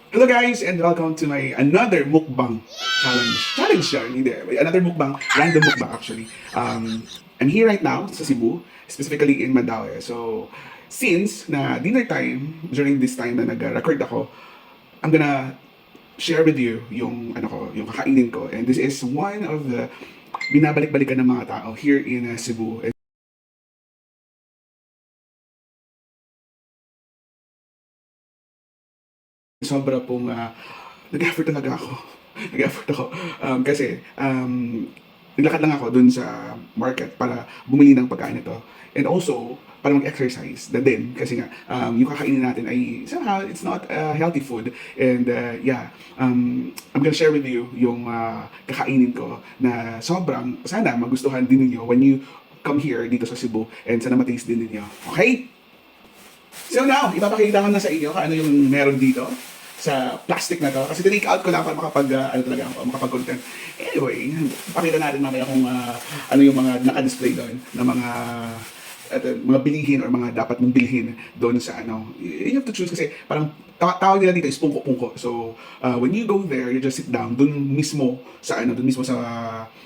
Hello guys and welcome to my another mukbang challenge. Challenge siya, hindi. Another mukbang, random mukbang actually. I'm here right now sa Cebu, specifically in Mandaue. So, since na dinner time, during this time na nag-record ako, I'm gonna share with you yung ano ko, yung kakainin ko. And this is one of the binabalik-balikan ng mga tao here in Cebu. Sobra pong nag-effort talaga ako. Nag-effort ako. Kasi naglakad lang ako dun sa market para bumili ng pagkain ito. And also, para mag-exercise na din. Kasi nga, yung kakainin natin ay somehow, it's not healthy food. And yeah, I'm gonna share with you yung kakainin ko na sobrang, sana magustuhan din ninyo when you come here dito sa Cebu and sana mataste din ninyo. Okay? So now, ipapakita ko na sa inyo kung ano yung meron dito sa plastic na to. Kasi tinake out ko lang para ano talaga ako, makapag-content. Anyway, pakita natin mamaya kung ano yung mga naka-display doon na mga bilihin or mga dapat mong bilhin doon sa ano. You have to choose kasi parang tawag nila dito is pungko-pungko. So, when you go there, you just sit down doon mismo sa ano, doon mismo sa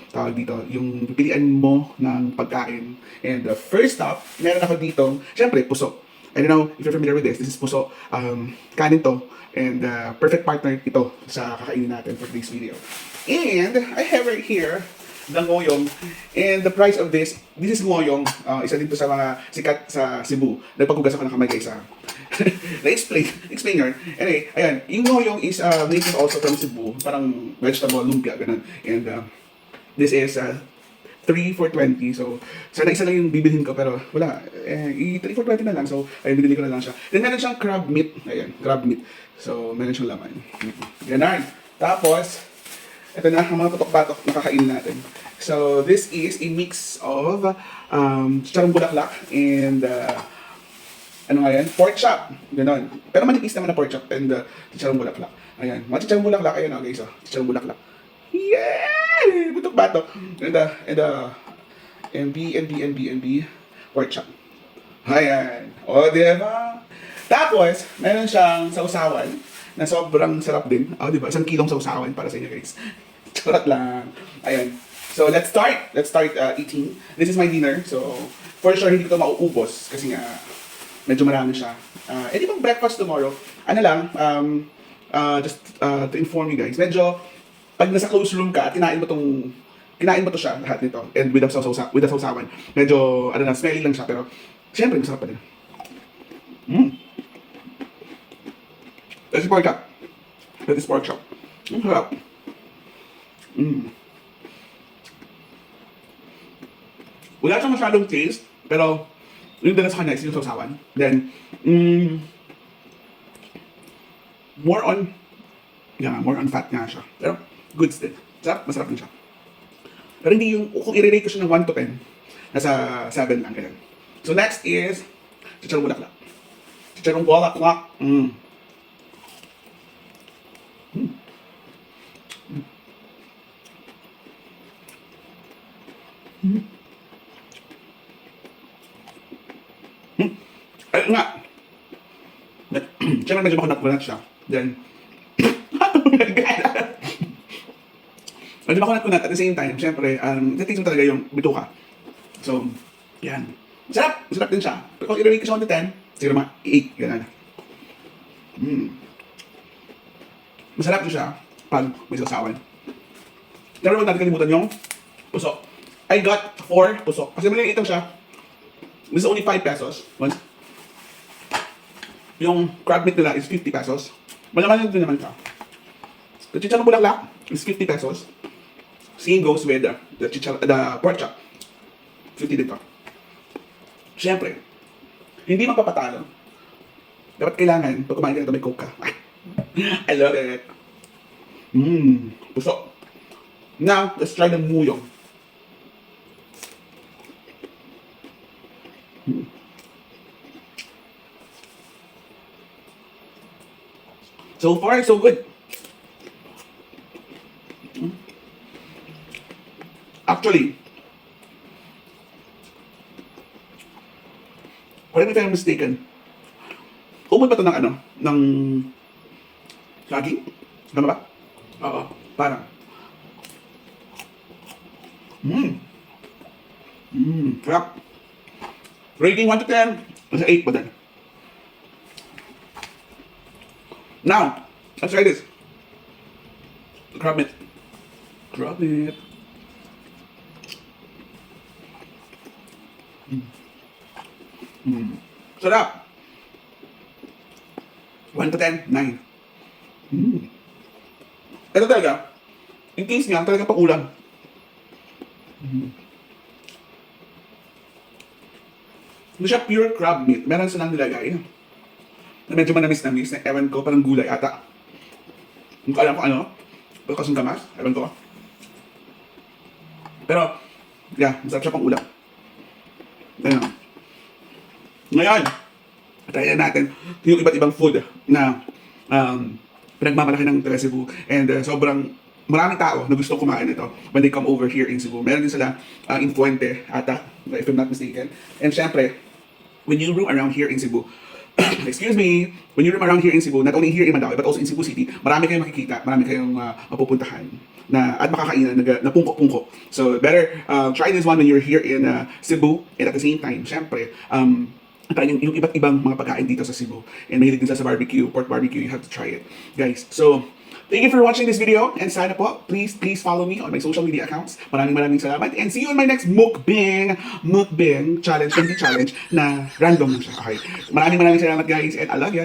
tawag dito, yung pipilian mo ng pagkain. And the first stop, meron ako dito, syempre, puso. I don't know if you're familiar with this. This is puso. Kanin to. And perfect partner ito sa kakainin natin for today's video. And I have right here the ngoyong. And the price of this is ngoyong. Isa din to sa mga sikat sa Cebu. Nagpaghugas ako ng kamay guys. Explain yun. Anyway, ayan. Yung ngoyong is native also from Cebu. Parang vegetable, lumpia, ganun. And this is 3 for 20. So, sana isa lang yung bibilhin ko pero wala. 3 for 20 na lang. So, ayun, binili ko na lang siya. Then, meron siyang crab meat. Ayan, crab meat. So, meron siyang laman. Ganun. Tapos, ito na ang mga tutok-batok na kakainin natin. So, this is a mix of chicharong bulaklak and ano nga yan? Pork chop. Ganon. Pero manipis naman na pork chop and chicharong bulaklak. Ayan. Mga chicharong bulaklak. Ayan o guys. Chicharong bulaklak. Yeah! Butok-batok. MB, pork chop. Ayan. O, diba? Tapos, meron siyang sausawan na sobrang sarap din. O, diba? 1 kilong sausawan para sa inyo, guys. Charot lang. Ayan. So, let's start. Let's start eating. This is my dinner. So, for sure, hindi ko ito mauubos kasi nga, medyo marami siya. Di bang breakfast tomorrow? Ano lang, just to inform you guys, medyo, pag nasa close room ka at kinain mo to siya, lahat nito, and with the sausawan, medyo, ano na, smelly lang siya, pero, syempre, masarap pa din. This is pork chop. This is pork chop. Ang sarap. Wala siyang masyadong taste, pero, yung dala sa kanya is yung sausawan. Then, more on fat nga siya. Pero, goods din. Masarap din siya. Pero hindi yung, kung i-rate ko siya ng 1 to 10, nasa 7 lang, ganyan. So next is, chicharong bulaklak. Chicharong bulaklak. Ayun nga. Siyempre medyo makunat-kunat siya. Then, medyo makunat-kunat at the same time, siyempre, taste mo talaga yung bituka. So, yan. Masarap! Masarap din siya. Pero kung i-rate ko siya 1 to 10, siguro mga 8, gano'n. Masarap din siya pag may sausawan. Pero huwag natin kalimutan yung puso. I got 4 puso. Kasi maliliit lang siya. This is only 5 pesos. Yung crab meat nila is 50 pesos. Malaman din naman siya. The chicharong bulaklak is 50 pesos. Same goes with the pork chop. 50 dito. Siyempre, hindi magpapatalo. Dapat kailangan, pag kumain ka nito may coke ka. I love it. Puso. Now, let's try the muyong. So far, so good. Actually, correct me if I'm mistaken, umod ba ito ng Saging? Tama ba? Oo, parang. Sarap. Rating 1 to 10, nasa 8 pa din. Now, let's try this. Crab meat. Crab meat. Sarap. 1 to 10, 9. Ito talaga, in case nga, talaga pang ulam. Hindi siya pure crab meat. Meron silang nilagay na medyo manamis-namis na ewan ko, parang gulay ata. Hindi ko alam kung ano. Pero kasing gamas, ewan ko. Pero, yeah, masarap siya pang ulam. Ayun. Ngayon, try na natin yung iba't ibang food na pinagmamalaki ng taga Cebu. And sobrang maraming tao na gusto kumain ito when they come over here in Cebu. Meron din sila in Fuente ata, if I'm not mistaken. And syempre, when you roam around here in Cebu, excuse me, when you roam around here in Cebu, not only here in Mandaue, but also in Cebu City, marami kayong makikita, marami kayong mapupuntahan na at makakainan na pungko-pungko. So better try this one when you're here in Cebu, and at the same time, syempre, try yung iba't ibang mga pagkain dito sa Cebu. And mahilig din sa barbecue, pork barbecue, you have to try it. Guys, so thank you for watching this video, and sana po, please follow me on my social media accounts. Maraming salamat, and see you in my next mukbang challenge, hindi challenge, na random lang siya. Okay. Maraming salamat guys, and I love you.